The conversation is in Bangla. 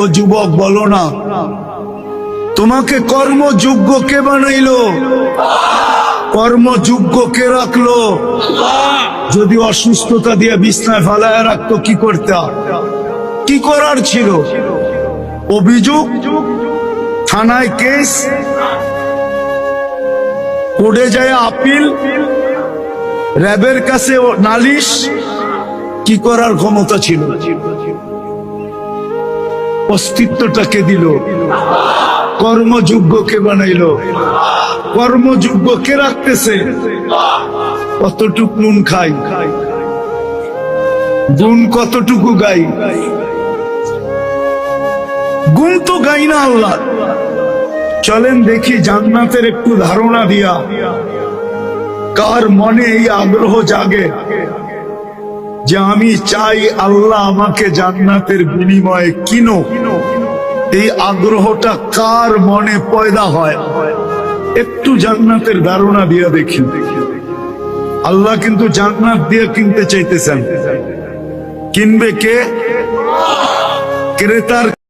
ও যুবক বলো না, তোমাকে কর্মযোগ্য কে বানাইলো? কর্মযোগ্য কে রাখলো? যদি অসুস্থতা দিয়ে বিছনায় ফালায় রাখতো কি করতে? কি করার ছিল? অভিযোগ, থানায় কেস, কোর্টে যায় আপিল, র্যাবের কাছে নালিশ, কি করার ক্ষমতা ছিল? অস্তিত্বটাকে দিল। কর্মযোগ্যকে বানাইলো। কর্মযোগ্য কে রাখতেছে? কতটুক নুন খাই, গুণ কতটুকু গাই? গুণ তো গাই না আল্লাহ। চলেন দেখি জান্নাতের একটু ধারণা দিয়া কার মনে এই আগ্রহ জাগে যে আমি চাই আল্লাহ আমাকে জান্নাতের বিনিময়ে কিনো। এই আগ্রহটা কার মনে পয়দা হয়? একটু জান্নাতের ধারণা দিয়া দেখি। আল্লাহ কিন্তু জান্নাত দিয়ে কিনতে চাইতেছেন। কিনবে কে? ক্রেতার